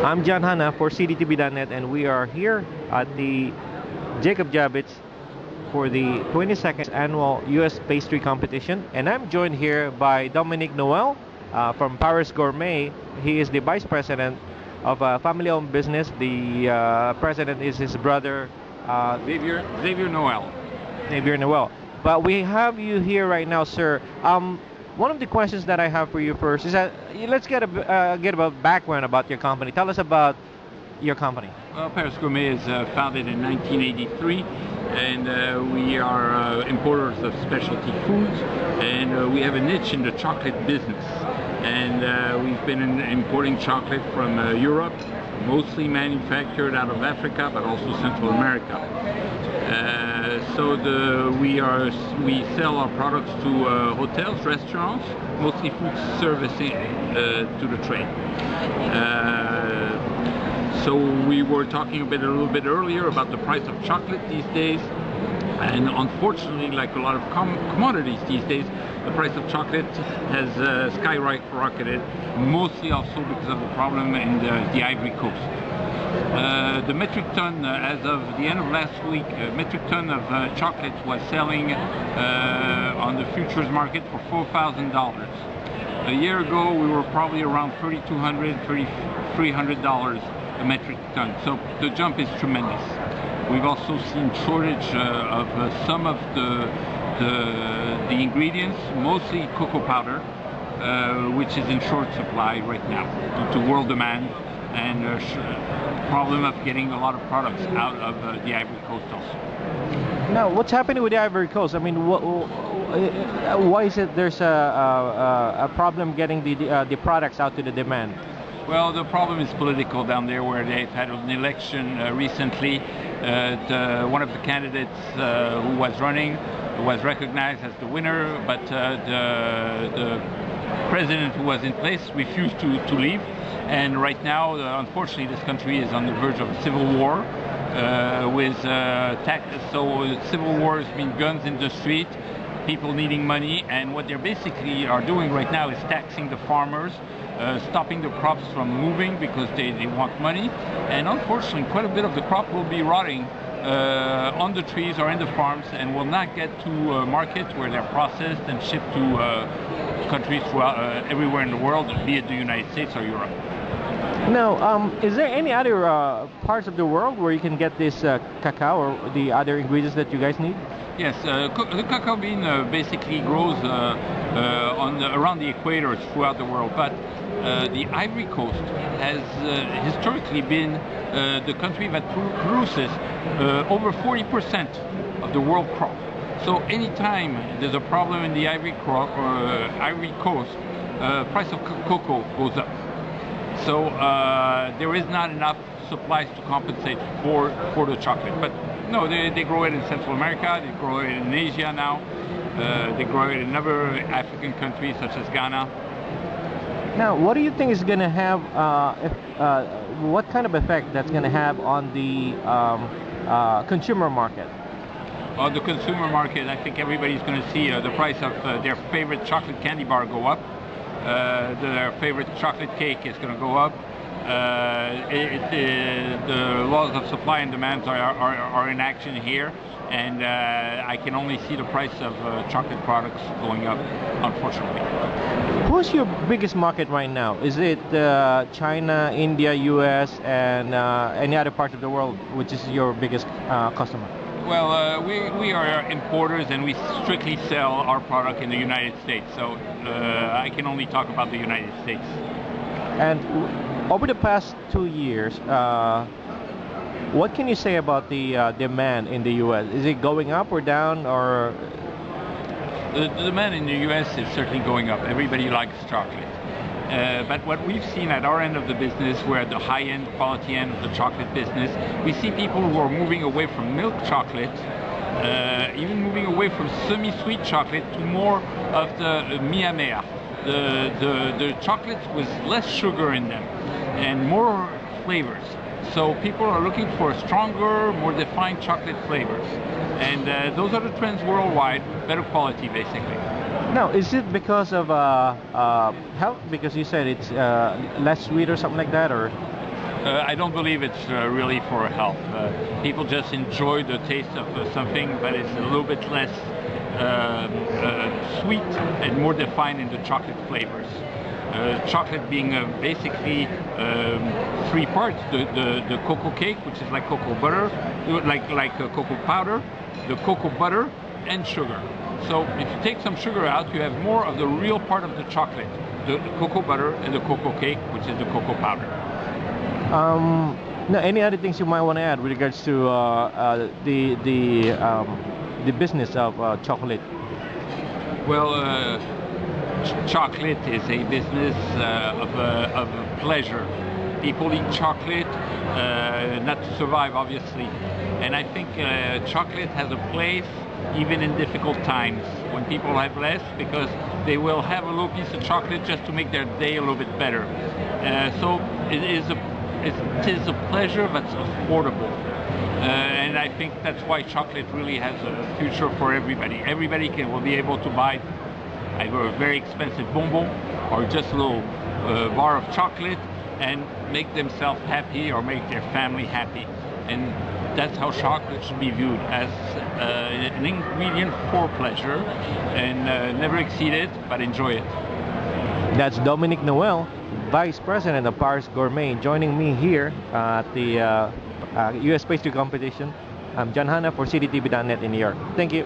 I'm John Hanna for CDTV.net, and we are here at the Jacob Javits for the 22nd annual U.S. Pastry Competition. And I'm joined here by Dominique Noel from Paris Gourmet. He is the vice president of a family-owned business. The president is his brother, Xavier Noel. Xavier Noel. But we have you here right now, sir. One of the questions that I have for you first is that let's get a background about your company. Tell us about your company. Well, Paris Gourmet is founded in 1983, and we are importers of specialty foods, and we have a niche in the chocolate business. And we've been importing chocolate from Europe, mostly manufactured out of Africa, but also Central America. We sell our products to hotels, restaurants, mostly food servicing to the trade. So we were talking a little bit earlier about the price of chocolate these days, and unfortunately, like a lot of commodities these days, the price of chocolate has skyrocketed, mostly also because of the problem in the Ivory Coast. The metric ton, as of the end of last week, metric ton of chocolate was selling on the futures market for $4,000. A year ago, we were probably around $3,200, $3,300 a metric ton. So the jump is tremendous. We've also seen shortage of some of the ingredients, mostly cocoa powder, which is in short supply right now due to world demand and problem of getting a lot of products out of the Ivory Coast also. Now, what's happening with the Ivory Coast? I mean, why is it there's a problem getting the products out to the demand? Well, the problem is political down there, where they've had an election recently. One of the candidates who was running was recognized as the winner, but the president who was in place refused to leave. And right now, unfortunately, this country is on the verge of a civil war so civil wars mean guns in the street, people needing money, and what they're basically are doing right now is taxing the farmers, stopping the crops from moving because they want money, and unfortunately quite a bit of the crop will be rotting on the trees or in the farms and will not get to markets where they're processed and shipped to countries throughout everywhere in the world, be it the United States or Europe. Now, is there any other parts of the world where you can get this cacao or the other ingredients that you guys need? Yes, the cacao bean basically grows around the equator throughout the world, but the Ivory Coast has historically been the country that produces over 40% of the world crop. So anytime there's a problem in the Ivory Coast, price of cocoa goes up. So there is not enough supplies to compensate for the chocolate. But no, they grow it in Central America, they grow it in Asia now, they grow it in other African countries such as Ghana. Now, what do you think is going to have, what kind of effect that's going to have on the consumer market? On the consumer market, I think everybody's going to see the price of their favorite chocolate candy bar go up. Their favorite chocolate cake is going to go up. The laws of supply and demand are in action here, and I can only see the price of chocolate products going up, unfortunately. Who's your biggest market right now? Is it China, India, US, and any other part of the world, which is your biggest customer? Well, we are importers, and we strictly sell our product in the United States, so I can only talk about the United States. And over the past 2 years, what can you say about the demand in the U.S.? Is it going up or down, or? The demand in the U.S. is certainly going up. Everybody likes chocolate. But what we've seen at our end of the business, we're at the high-end, quality end of the chocolate business, we see people who are moving away from milk chocolate, even moving away from semi-sweet chocolate to more of the mia mea, the chocolates with less sugar in them and more flavors. So people are looking for stronger, more defined chocolate flavors. And those are the trends worldwide, better quality basically. Now, is it because of health? Because you said it's less sweet or something like that, or? I don't believe it's really for health. People just enjoy the taste of something, but it's a little bit less sweet and more defined in the chocolate flavors. Chocolate being basically three parts: the cocoa cake, which is like cocoa butter, like cocoa powder, the cocoa butter, and sugar. So if you take some sugar out, you have more of the real part of the chocolate, the cocoa butter and the cocoa cake, which is the cocoa powder. Now, any other things you might want to add with regards to the business of chocolate? Well, chocolate is a business of pleasure. People eat chocolate not to survive, obviously, and I think chocolate has a place even in difficult times when people have less, because they will have a little piece of chocolate just to make their day a little bit better. So it is a pleasure that's affordable. And I think that's why chocolate really has a future for everybody. Everybody will be able to buy either a very expensive bonbon or just a little bar of chocolate and make themselves happy or make their family happy. And that's how chocolate should be viewed, as an ingredient for pleasure, and never exceed it, but enjoy it. That's Dominic Noel, Vice President of Paris Gourmet, joining me here at the US Pastry Competition. I'm John Hanna for CDTV.net in New York. Thank you.